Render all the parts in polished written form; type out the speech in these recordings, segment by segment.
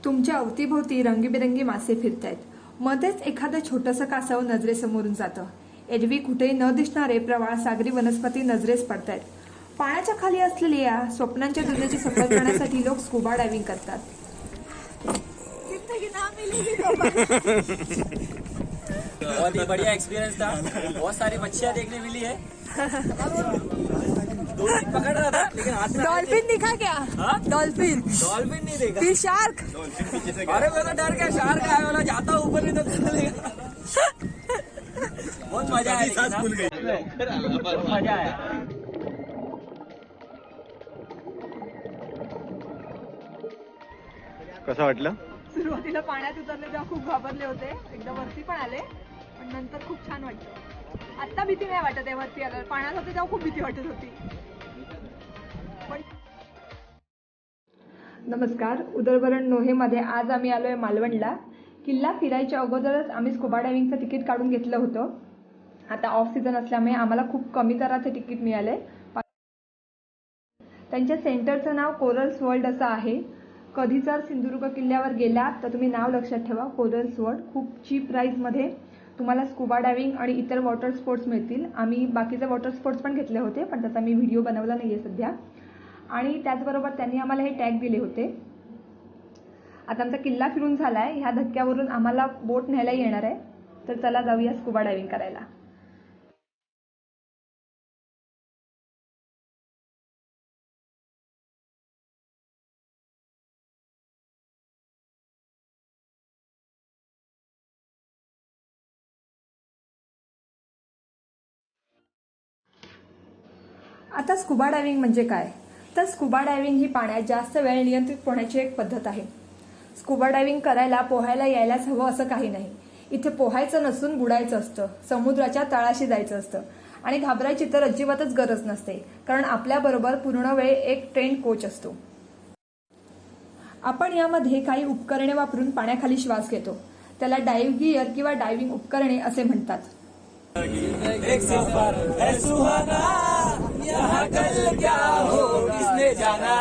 तुमच्या अवतीभोवती रंगीबेरंगी मासे फिरतायत. मध्येच एखादं छोटंसं कासव नजरेसमोरून जातं. एरवी कुठेही न दिसणारे प्रवाळ सागरी वनस्पती नजरेस पडतायत. पाण्याच्या खाली असलेल्या या स्वप्नांच्या दुनियेची सफर करण्यासाठी लोक स्कुबा डायव्हिंग करतात. बहुत ही बढ़िया एक्सपीरियंस था. बहुत सारी मच्छियाँ देखने मिली है. दो दिन पकड़ रहा था लेकिन हाथ में डॉल्फिन दिखा क्या? डॉल्फिन डॉल्फिन नहीं देखा. Fish shark. अरे मैं तो डर गया शार्क आया वाला जाता ऊपर नहीं तो चलेगा. बहुत मजा आया. बहुत मजा आया. कसं वाटलं? सुरुवातीला पाण्यात उतरले तेव्हा खूप घाबरले होते. एकदा वरती पण आले पण नंतर खूप छान वाटतं. आता भीती नाही वाटत आहे. वरती आल्यावर पाण्यात होते तेव्हा खूप भीती वाटत होती. नमस्कार, उदरभरण नोहेमध्ये आज आम्ही आलोय मालवणला. किल्ला फिरायच्या अगोदरच आम्ही स्कुबा डायव्हिंगचं तिकीट काढून घेतलं होतं. आता ऑफ सीझन असल्यामुळे आम्हाला खूप कमी दराचे तिकीट मिळाले. त्यांच्या सेंटरचं नाव कोरल्स वर्ल्ड असं आहे. कधी जर सिंधुदुर्ग किल्ल्यावर गेलात तर तुम्ही नाव लक्षात ठेवा, कोरल्स वर्ल्ड. खूप चीप प्राईसमध्ये तुम्हाला स्कुबा डायव्हिंग आणि इतर वॉटर स्पोर्ट्स मिळतील. आम्ही बाकीचे वॉटर स्पोर्ट्स पण घेतले होते पण त्याचा मी व्हिडिओ बनवला नाही आहे सध्या. आणि त्याचबरोबर त्यांनी आम्हाला हे टॅग दिले होते. आता आमचा किल्ला फिरून झाला आहे. ह्या धक्क्यावरून आम्हाला बोट न्यायला येणार आहे. तर चला जाऊया स्कुबा डायव्हिंग करायला. आता स्कुबा डायव्हिंग म्हणजे काय? तर स्कुबा डायव्हिंग ही पाण्यात जास्त वेळ नियंत्रित पोहण्याची एक पद्धत आहे. स्कुबा डायव्हिंग करायला पोहायला यायलाच हवं असं काही नाही. इथे पोहायचं नसून बुडायचं असतं. समुद्राच्या तळाशी जायचं असतं. आणि घाबरायची तर अजिबातच गरज नसते, कारण आपल्याबरोबर पूर्ण वेळ एक ट्रेन कोच असतो. आपण यामध्ये काही उपकरणे वापरून पाण्याखाली श्वास घेतो. त्याला डाईव्ह गिअर किंवा डायव्हिंग उपकरणे असे म्हणतात. एक सफर है सुहाना, यहाँ कल क्या हो किसने जाना.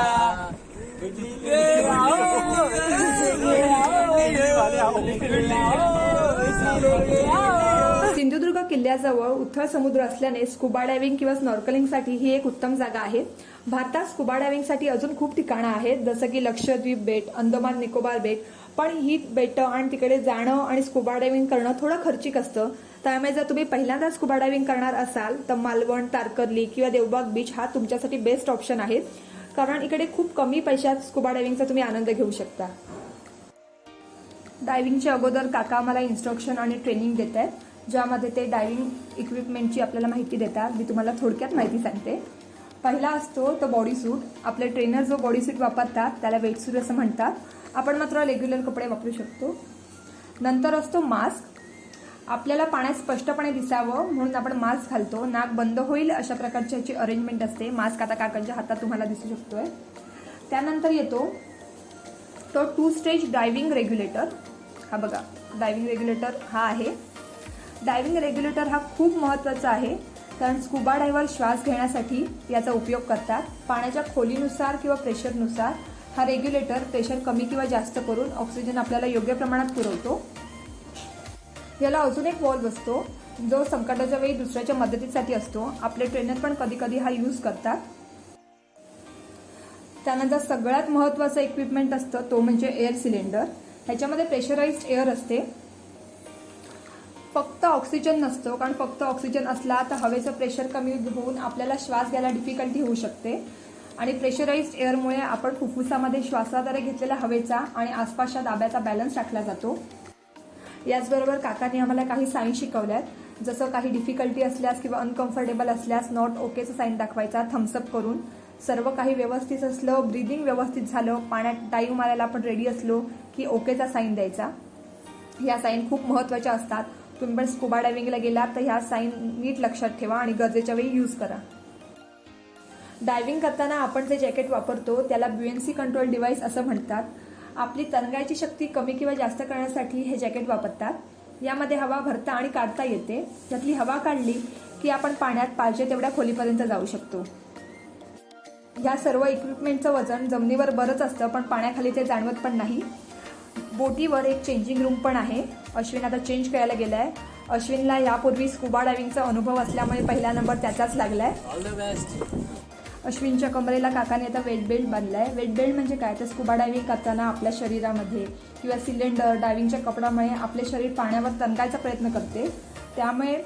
सिंधुदुर्ग किल्ल्याजवळ उथळ समुद्र असल्याने स्कुबा डायव्हिंग किंवा स्नॉर्कलिंगसाठी ही एक उत्तम जागा आहे. भारतात स्कुबा डायव्हिंगसाठी अजून खूप ठिकाणं आहेत, जसं की लक्षद्वीप बेट, अंदमान निकोबार बेट. पण ही बेटं आणि तिकडे जाणं आणि स्कुबा डायव्हिंग करणं थोडं खर्चिक असतं. त्यामुळे जर तुम्ही पहिल्यांदा स्कुबा डायव्हिंग करणार असाल तर मालवण, तारकर्ली किंवा देवबाग बीच हा तुमच्यासाठी बेस्ट ऑप्शन आहे, कारण इकडे खूप कमी पैशात स्कुबा डायव्हिंगचा तुम्ही आनंद घेऊ शकता. डायव्हिंगच्या अगोदर काका आम्हाला इन्स्ट्रक्शन आणि ट्रेनिंग देत आहेत, ज्यामध्ये ते डायव्हिंग इक्विपमेंटची आपल्याला माहिती देतात. मी तुम्हाला थोडक्यात माहिती सांगते. पहिला असतो तो बॉडी सूट. आपले ट्रेनर जो बॉडी सूट वापरतात त्याला वेट सूट असं म्हणतात. आपण मात्र रेग्युलर कपडे वापरू शकतो. नंतर असतो मास्क. आपल्याला पाण्यात स्पष्टपणे दिसावं म्हणून आपण मास्क घालतो. नाक बंद होईल अशा प्रकारची याची अरेंजमेंट असते. मास्क आता काकांच्या हातात तुम्हाला दिसू शकतोय. त्यानंतर येतो तो 2 स्टेज डायव्हिंग रेग्युलेटर. हा बघा, डायव्हिंग रेग्युलेटर हा आहे. डायव्हिंग रेग्युलेटर हा खूप महत्त्वाचा आहे, कारण स्कुबा डायव्हर श्वास घेण्यासाठी याचा उपयोग करतात. पाण्याच्या खोलीनुसार किंवा प्रेशरनुसार हा रेग्युलेटर प्रेशर कमी किंवा जास्त करून ऑक्सिजन आपल्याला योग्य प्रमाणात पुरवतो. याला अजून एक वॉल्व असतो, जो संकटाच्या वेळी दुसऱ्याच्या मदतीसाठी असतो. आपले ट्रेनर पण कधी कधी हा यूज करतात. त्यानंतर सगळ्यात महत्त्वाचं इक्विपमेंट असतं तो म्हणजे एअर सिलेंडर. ह्याच्यामध्ये प्रेशराइज्ड एअर असते. फक्त ऑक्सिजन नसतो, कारण फक्त ऑक्सिजन असला तर हवेचं प्रेशर कमी होऊन आपल्याला श्वास घ्यायला डिफिकल्टी होऊ शकते. आणि प्रेशराइज्ड एअरमुळे आपण फुफ्फुसामध्ये श्वासाद्वारे घेतलेल्या हवेचा आणि आसपासच्या दाब्याचा बॅलन्स राखला जातो. याचबरोबर काकांनी आम्हाला काही साईन शिकवल्यात, जसं काही डिफिकल्टी असल्यास किंवा अनकम्फर्टेबल असल्यास नॉट ओकेचा साईन दाखवायचा थम्सअप करून. सर्व काही व्यवस्थित असलं, ब्रिदिंग व्यवस्थित झालं, पाण्यात डाईव्ह मारायला आपण रेडी असलो की ओकेचा साईन द्यायचा. ह्या साईन खूप महत्त्वाच्या असतात. तुम्ही पण स्कुबा डायव्हिंगला गेलात तर ह्या साईन नीट लक्षात ठेवा आणि गरजेच्या वेळी यूज करा. डायव्हिंग करताना आपण जे जॅकेट वापरतो त्याला ब्युएन्सी कंट्रोल डिव्हाइस असं म्हणतात. आपली तरंगायची शक्ती कमी किंवा जास्त करण्यासाठी हे जॅकेट वापरतात. यामध्ये हवा भरता आणि काढता येते. यातली हवा काढली की आपण पाण्यात पाहिजे तेवढ्या खोलीपर्यंत जाऊ शकतो. या सर्व इक्विपमेंटचं वजन जमिनीवर बरंच असतं, पण पाण्याखाली ते जाणवत पण नाही. बोटीवर एक चेंजिंग रूम पण आहे. अश्विन आता चेंज करायला गेला आहे. अश्विनला यापूर्वी स्कुबा डायव्हिंगचा अनुभव असल्यामुळे पहिला नंबर त्याचाच लागला आहे. All the best. अश्विनच्या कमरेला काकाने आता वेट बेल्ट बांधला आहे. वेट बेल्ट म्हणजे काय, तर स्कुबा डायव्हिंग करताना आपल्या शरीरामध्ये किंवा सिलेंडर डायव्हिंगच्या कपड्यामुळे आपले शरीर पाण्यावर तरंगायचा प्रयत्न करते. त्यामुळे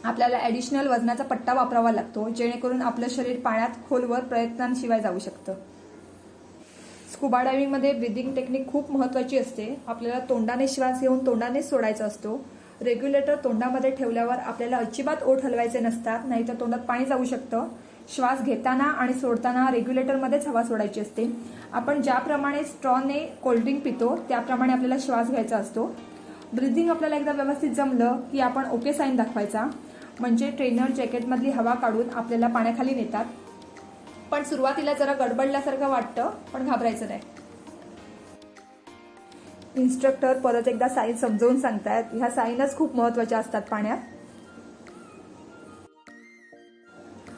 आपल्याला ॲडिशनल वजनाचा पट्टा वापरावा लागतो, जेणेकरून आपलं शरीर पाण्यात खोलवर प्रयत्नांशिवाय जाऊ शकतं. स्कुबा डायव्हिंगमध्ये ब्रिदिंग टेक्निक खूप महत्त्वाची असते. आपल्याला तोंडाने श्वास घेऊन तोंडानेच सोडायचा असतो. रेग्युलेटर तोंडामध्ये ठेवल्यावर आपल्याला अजिबात ओठ हलवायचे नसतात, नाहीतर तोंडात पाणी जाऊ शकतं. श्वास घेताना आणि सोडताना रेग्युलेटरमध्येच हवा सोडायची असते. आपण ज्याप्रमाणे स्ट्रॉने कोल्ड्रिंक पितो त्याप्रमाणे आपल्याला श्वास घ्यायचा असतो. ब्रिदिंग आपल्याला एकदा व्यवस्थित जमलं की आपण ओके साईन दाखवायचा, म्हणजे ट्रेनर जॅकेटमधली हवा काढून आपल्याला पाण्याखाली नेतात. पण सुरुवातीला जरा गडबडल्यासारखं वाटतं, पण घाबरायचं नाही. इन्स्ट्रक्टर परत एकदा साईन समजावून सांगतायत. ह्या साईनच खूप महत्त्वाच्या असतात पाण्यात.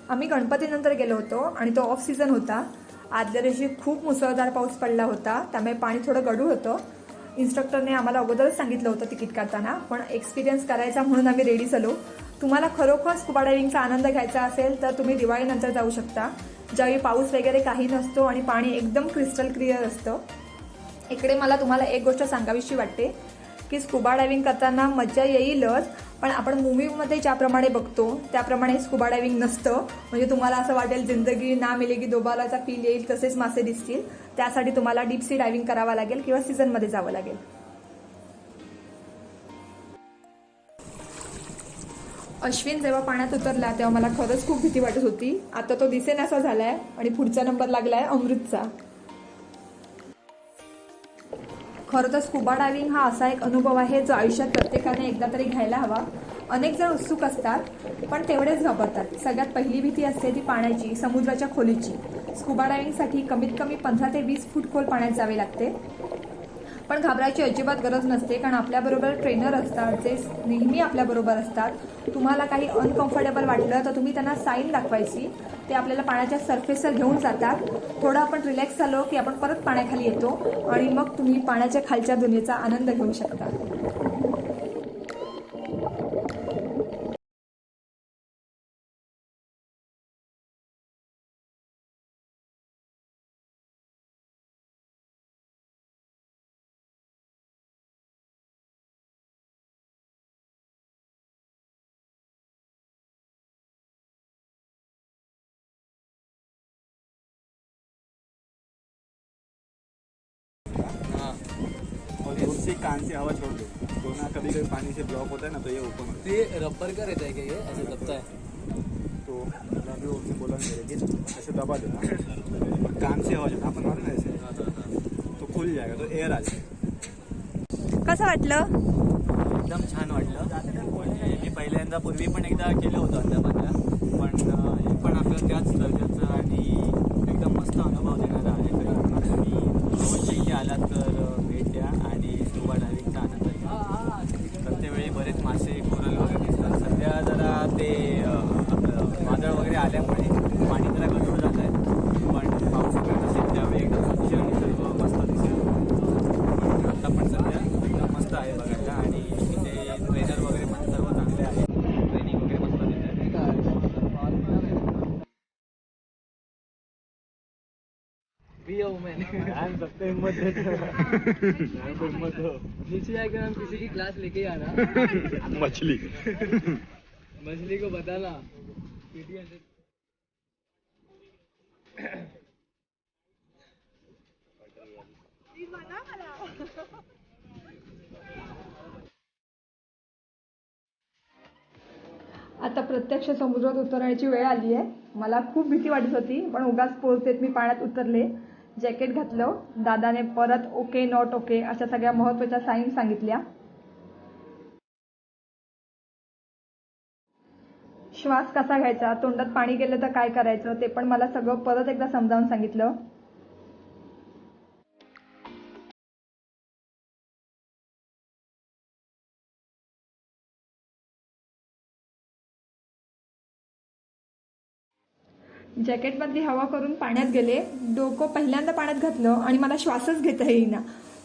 आम्ही गणपतीनंतर गेलो होतो आणि तो ऑफ सीझन होता. आदल्या दिवशी खूप मुसळधार पाऊस पडला होता, त्यामुळे पाणी थोडं गढूळ होतं. इन्स्ट्रक्टरने आम्हाला अगोदरच सांगितलं होतं तिकीट काढताना, पण एक्सपिरियन्स करायचा म्हणून आम्ही रेडी झालो. तुम्हाला खरोखर स्कुबा डायव्हिंगचा आनंद घ्यायचा असेल तर तुम्ही दिवाळीनंतर जाऊ शकता, ज्यावेळी पाऊस वगैरे काही नसतो आणि पाणी एकदम क्रिस्टल क्लिअर असतं. इकडे मला तुम्हाला एक गोष्ट सांगावीशी वाटते की स्कुबा डायव्हिंग करताना मजा येईलच, पण आपण मूवीमध्ये ज्याप्रमाणे बघतो त्याप्रमाणे स्कुबा डायव्हिंग नसतं. म्हणजे तुम्हाला असं वाटेल जिंदगी ना मिलेगी दोबाराचा फील येईल, तसेच मासे दिसतील. त्यासाठी तुम्हाला डीप सी डायव्हिंग करावं लागेल किंवा सीझनमध्ये जावं लागेल. अश्विन जेव्हा पाण्यात उतरला तेव्हा मला खरंच खूप भीती वाटत होती. आता तो दिसेनासा झालाय आणि पुढचा नंबर लागलाय अमृतचा. खरं तर स्कुबा डायव्हिंग हा असा एक अनुभव आहे जो आयुष्यात प्रत्येकाने एकदा तरी घ्यायला हवा. अनेक जण उत्सुक असतात, पण तेवढेच घाबरतात. सगळ्यात पहिली भीती असते ती पाण्याची, समुद्राच्या खोलीची. स्कुबा डायव्हिंगसाठी कमीत कमी 15 ते 20 फूट खोल पाण्यात जावे लागते. पण घाबरायची अजिबात गरज नसते, कारण आपल्याबरोबर ट्रेनर असतात जे नेहमी आपल्याबरोबर असतात. तुम्हाला काही अनकम्फर्टेबल वाटलं तर तुम्ही त्यांना साईन दाखवायची, ते आपल्याला पाण्याच्या सरफेसवर घेऊन जातात. थोडं आपण रिलॅक्स झालो की आपण परत पाण्याखाली येतो आणि मग तुम्ही पाण्याच्या खालच्या दुनियेचा आनंद घेऊ शकता. और दूसरी कान से हवा छोड़ दो, तो ना कभी कभी पानी से ब्लॉक होता है ना, तो ये ओपन होता ते रबर का रहता है क्या, ये ऐसे दबता है? है. तो मतलब अभी उसने बोला मेरे कि ऐसे दबा देना और कान से हवा छोड़ना, अपन मारे ना ऐसे तो खुल जाएगा, तो एयर आ जाएगा. कसं वाटलं? एकदम छान वाटलं. म्हणजे मी पहिल्यांदा पूर्वी पण एकदा केलं होतं अंदामानला, पण हे पण आपलं त्याच दर्जाचं आणि एकदम मस्त अनुभव देणारा आहे. तर तुम्ही अवश्य इथे आलात तर भेट द्या आणि स्कुबा डायव्हिंगचा आनंद घ्या. प्रत्येक वेळी बरेच मासे, कोरल वगैरे दिसतात. सध्या जरा ते आपलं वादळ वगैरे आल्यामुळे पाणी जरा गढूळ झालं आहे, पण पाऊस वगैरे नसेल त्यावेळी एकदम स्वच्छ आणि सर्व मस्त दिसेल. पण आता पण सध्या एकदम मस्त आहे बघायला आणि इथे ट्रेनर वगैरे पण सर्व चांगले आहेत. ट्रेनिंग वगैरे मस्त देत आहेत. भी हूँ मैं नीचे जाकर हम किसी की क्लास लेके ही आना. मछली मछली को बताना. आता प्रत्यक्ष समुद्रात उतरण्याची वेळ आली आहे. मला खूप भीती वाटत होती, पण उगाच पोहोचतेत मी पाण्यात उतरले. जॅकेट घातलं. दादाने परत ओके नॉट ओके अशा सगळ्या महत्त्वाच्या साईन सांगितल्या. श्वास कसा घ्यायचा, तोंडात पाणी गेलं तर काय करायचं, ते पण मला सगळं परत एकदा समजावून सांगितलं. जॅकेटमधली हवा करून पाण्यात गेले. डोकं पहिल्यांदा पाण्यात घातलं आणि मला श्वासच घेता येईना.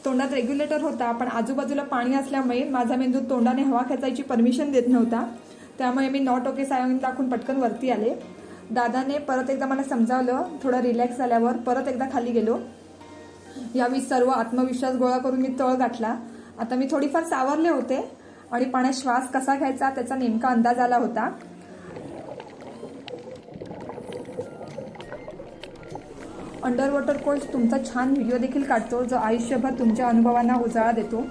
तोंडात रेग्युलेटर होता, पण आजूबाजूला पाणी असल्यामुळे माझा मेंदू तोंडाने हवा खेचायची परमिशन देत नव्हता. त्यामुळे मी नॉट ओके सायन दाखवून पटकन वरती आले. दादाने परत एकदा मला समजावलं. थोडं रिलॅक्स झाल्यावर परत एकदा खाली गेलो. यावेळी सर्व आत्मविश्वास गोळा करून मी तळ गाठला. आता मी थोडीफार सावरले होते आणि पाण्यात श्वास कसा घ्यायचा त्याचा नेमका अंदाज आला होता. अंडर वॉटर कोच तुमचा छान व्हिडिओ देखील काढतो, जो आयुष्यभर तुमच्या अनुभवांना उजाळा देतो.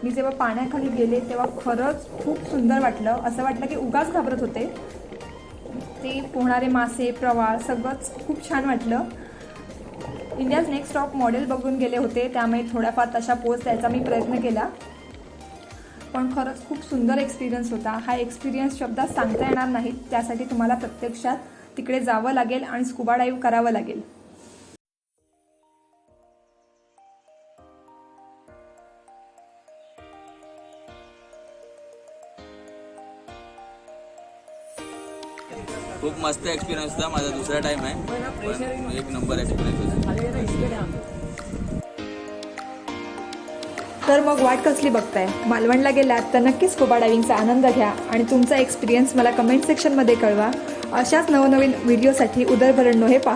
मी जेव्हा पाण्याखाली गेले तेव्हा खरंच खूप सुंदर वाटलं. असं वाटलं की उगाच घाबरत होते. ते पोहणारे मासे, प्रवाळ सगळंच खूप छान वाटलं. इंडियाज नेक्स्ट टॉप मॉडेल बघून गेले होते, त्यामुळे थोड्याफार तशा पोज द्यायचा मी प्रयत्न केला. पण खरंच खूप सुंदर एक्सपिरियन्स होता. हा एक्सपिरियन्स शब्दात सांगता येणार नाही. त्यासाठी तुम्हाला प्रत्यक्षात तिकडे जावं लागेल आणि स्कुबा डाईव्ह करावं लागेल. खूप मस्त एक्सपिरियन्स होता. माझा दुसरा टाइम आहे, पण एक नंबर एक्सपिरियन्स होता. तर मग वाट कसली बघताय? मालवणला गेलात तर नक्कीच स्कुबा डायव्हिंगचा आनंद घ्या आणि तुमचा एक्सपिरियन्स मला कमेंट सेक्शनमध्ये कळवा. अशाच नवनवीन व्हिडिओसाठी उदरभरणं हे पहा.